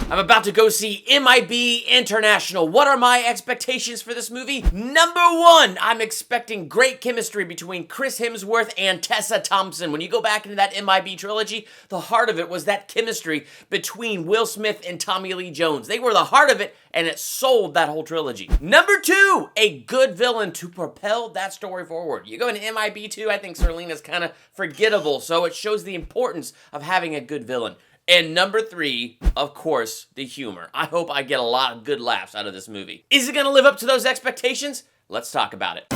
I'm about to go see MIB International. What are my expectations for this movie? Number one, I'm expecting great chemistry between Chris Hemsworth and Tessa Thompson. When you go back into that MIB trilogy, the heart of it was that chemistry between Will Smith and Tommy Lee Jones. They were the heart of it, and it sold that whole trilogy. Number two, a good villain to propel that story forward. You go into MIB 2, I think Serlena's kind of forgettable, so it shows the importance of having a good villain. And number three, of course, the humor. I hope I get a lot of good laughs out of this movie. Is it gonna live up to those expectations? Let's talk about it.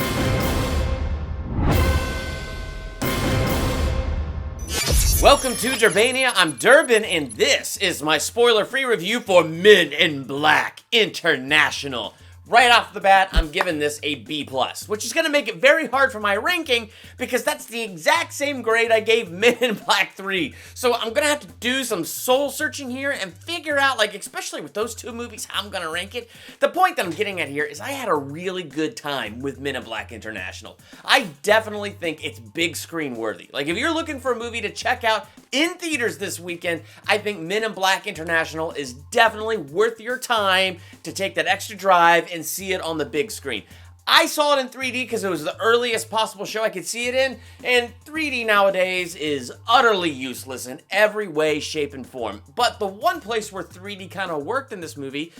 Welcome to Durbania. I'm Durbin, and this is my spoiler-free review for Men in Black International. Right off the bat, I'm giving this a B+, which is going to make it very hard for my ranking because that's the exact same grade I gave Men in Black 3. So I'm going to have to do some soul searching here and figure out, like, especially with those two movies, how I'm going to rank it. The point that I'm getting at here is I had a really good time with Men in Black International. I definitely think it's big screen worthy. Like, if you're looking for a movie to check out in theaters this weekend, I think Men in Black International is definitely worth your time to take that extra drive and see it on the big screen. I saw it in 3D because it was the earliest possible show I could see it in, and 3D nowadays is utterly useless in every way, shape, and form. But the one place where 3D kind of worked in this movie,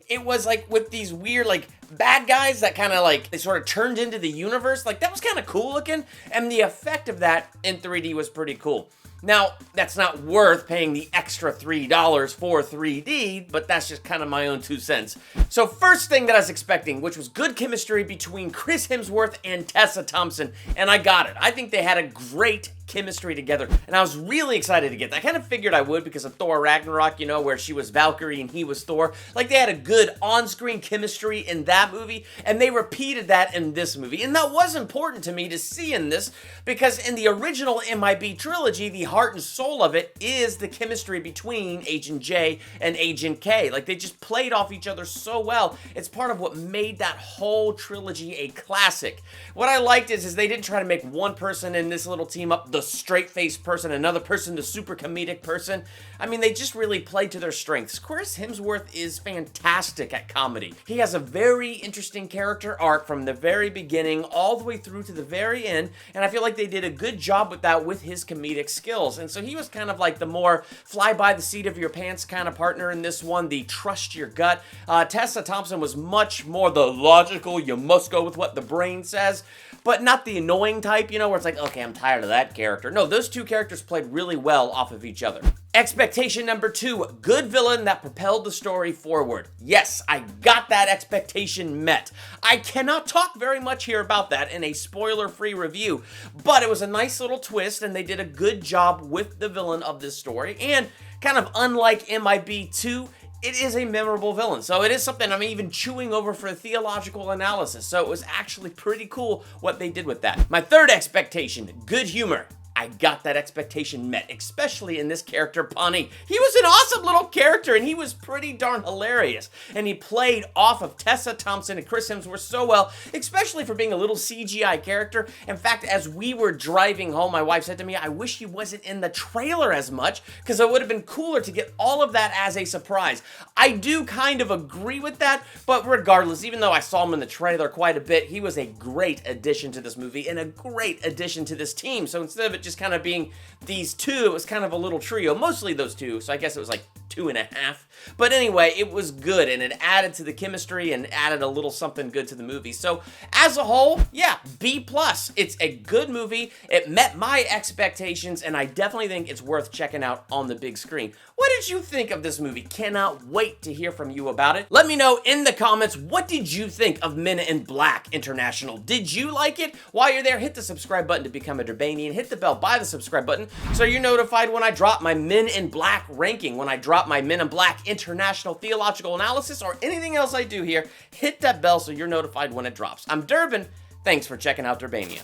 it was like with these weird like bad guys that kind of like, they sort of turned into the universe. Like that was kind of cool looking, and the effect of that in 3D was pretty cool. Now, that's not worth paying the extra $3 for 3D, but that's just kind of my own 2 cents. So first thing that I was expecting, which was good chemistry between Chris Hemsworth and Tessa Thompson, and I got it. I think they had a great chemistry together, and I was really excited to get that. I kind of figured I would because of Thor Ragnarok, you know, where she was Valkyrie and he was Thor. Like, they had a good on-screen chemistry in that movie, and they repeated that in this movie. And that was important to me to see in this, because in the original MIB trilogy, the heart and soul of it is the chemistry between Agent J and Agent K. Like, they just played off each other so well. It's part of what made that whole trilogy a classic. What I liked is they didn't try to make one person in this little team up the straight-faced person, another person the super comedic person. I mean, they just really played to their strengths. Chris Hemsworth is fantastic at comedy. He has a very interesting character arc from the very beginning all the way through to the very end, and I feel like they did a good job with that with his comedic skills. And so he was kind of like the more fly by the seat of your pants kind of partner in this one, the trust your gut. Tessa Thompson was much more the logical, you must go with what the brain says, but not the annoying type, you know, where it's like, okay, I'm tired of that character. No, those two characters played really well off of each other. Expectation number two, good villain that propelled the story forward. Yes, I got that expectation met. I cannot talk very much here about that in a spoiler-free review, but it was a nice little twist, and they did a good job with the villain of this story, and kind of unlike MIB 2, it is a memorable villain, so it is something I'm even chewing over for a theological analysis, so it was actually pretty cool what they did with that. My third expectation, good humor. I got that expectation met, especially in this character, Pawnee. He was an awesome little character, and he was pretty darn hilarious. And he played off of Tessa Thompson and Chris Hemsworth so well, especially for being a little CGI character. In fact, as we were driving home, my wife said to me, I wish he wasn't in the trailer as much, because it would have been cooler to get all of that as a surprise. I do kind of agree with that, but regardless, even though I saw him in the trailer quite a bit, he was a great addition to this movie and a great addition to this team. So instead of it just kind of being these two, it was kind of a little trio, mostly those two, so I guess it was like 2.5. But anyway, it was good, and it added to the chemistry and added a little something good to the movie. So as a whole, yeah, B+. It's a good movie. It met my expectations, and I definitely think it's worth checking out on the big screen. What did you think of this movie? Cannot wait to hear from you about it. Let me know in the comments, what did you think of Men in Black International? Did you like it? While you're there, hit the subscribe button to become a Durbanian. Hit the bell by the subscribe button so you're notified when I drop my Men in Black ranking, when I drop my Men in Black International theological analysis, or anything else I do here. Hit that bell so you're notified when it drops. I'm Durbin. Thanks for checking out Durbania.